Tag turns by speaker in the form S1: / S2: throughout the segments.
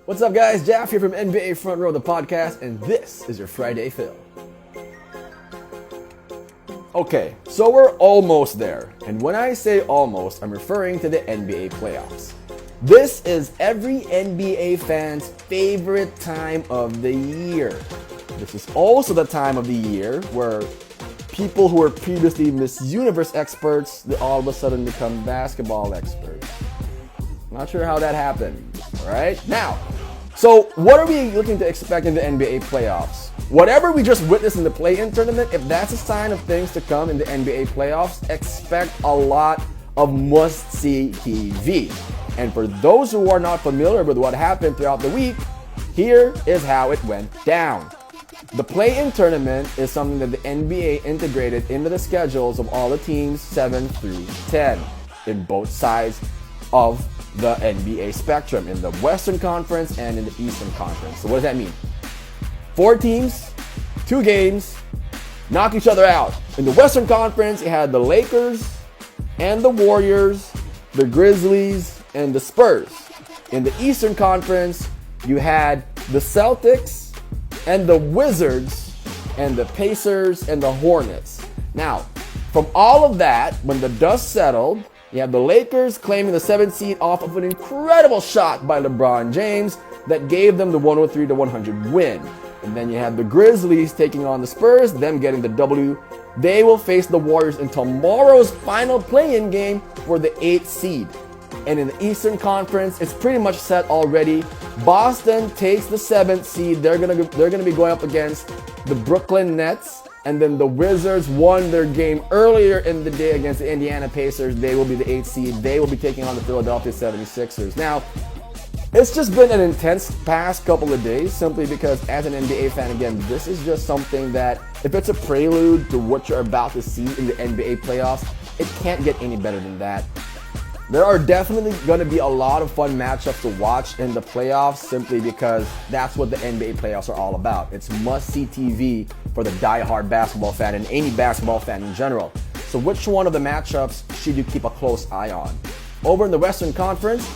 S1: What's up, guys? Jaff here from NBA Front Row, the podcast, and this is your Friday Fill. Okay, so we're almost there. And when I say almost, I'm referring to the NBA playoffs. This is every NBA fan's favorite time of the year. This is also the time of the year where people who were previously Miss Universe experts, they all of a sudden become basketball experts. Not sure how that happened, all right? Now, so what are we looking to expect in the NBA playoffs? Whatever we just witnessed in the play-in tournament, if that's a sign of things to come in the NBA playoffs, expect a lot of must-see TV. And for those who are not familiar with what happened throughout the week, here is how it went down. The play-in tournament is something that the NBA integrated into the schedules of all the teams 7 through 10 in both sides of the NBA spectrum, in the Western Conference and in the Eastern Conference. So what does that mean? 4 teams, 2 games, knock each other out. In the Western Conference, you had the Lakers and the Warriors, the Grizzlies, and the Spurs. In the Eastern Conference, you had the Celtics and the Wizards and the Pacers and the Hornets. Now, from all of that, when the dust settled, you have the Lakers claiming the 7th seed off of an incredible shot by LeBron James that gave them the 103-100 win. And then you have the Grizzlies taking on the Spurs, them getting the W. They will face the Warriors in tomorrow's final play-in game for the 8th seed. And in the Eastern Conference, it's pretty much set already. Boston takes the 7th seed. They're gonna be going up against the Brooklyn Nets. And then the Wizards won their game earlier in the day against the Indiana Pacers. They will be the 8th seed. They will be taking on the Philadelphia 76ers. Now, it's just been an intense past couple of days simply because as an NBA fan, again, this is just something that if it's a prelude to what you're about to see in the NBA playoffs, it can't get any better than that. There are definitely going to be a lot of fun matchups to watch in the playoffs simply because that's what the NBA playoffs are all about. It's must-see TV for the die-hard basketball fan and any basketball fan in general. So which one of the matchups should you keep a close eye on? Over in the Western Conference,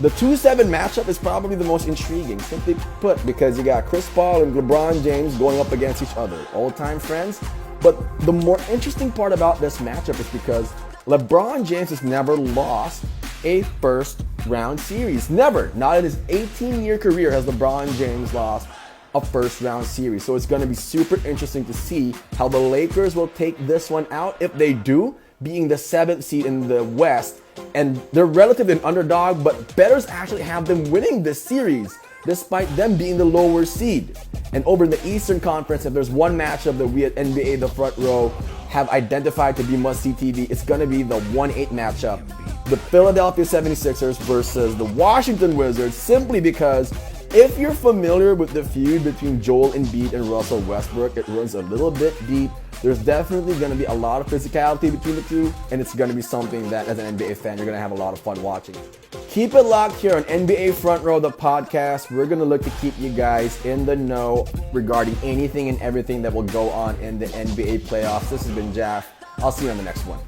S1: the 2-7 matchup is probably the most intriguing, simply put, because you got Chris Paul and LeBron James going up against each other, old-time friends. But the more interesting part about this matchup is because LeBron James has never lost a first-round series. Never. Not in his 18-year career has LeBron James lost a first-round series. So it's going to be super interesting to see how the Lakers will take this one out. If they do, being the 7th seed in the West, and they're relatively an underdog, but bettors actually have them winning this series despite them being the lower seed. And over in the Eastern Conference, if there's one matchup that we at NBA The Front Row have identified to be must-see TV, it's going to be the 1-8 matchup. The Philadelphia 76ers versus the Washington Wizards, simply because if you're familiar with the feud between Joel Embiid and Russell Westbrook, it runs a little bit deep. There's definitely going to be a lot of physicality between the two, and it's going to be something that, as an NBA fan, you're going to have a lot of fun watching. Keep it locked here on NBA Front Row, the podcast. We're going to look to keep you guys in the know regarding anything and everything that will go on in the NBA playoffs. This has been Jaff. I'll see you on the next one.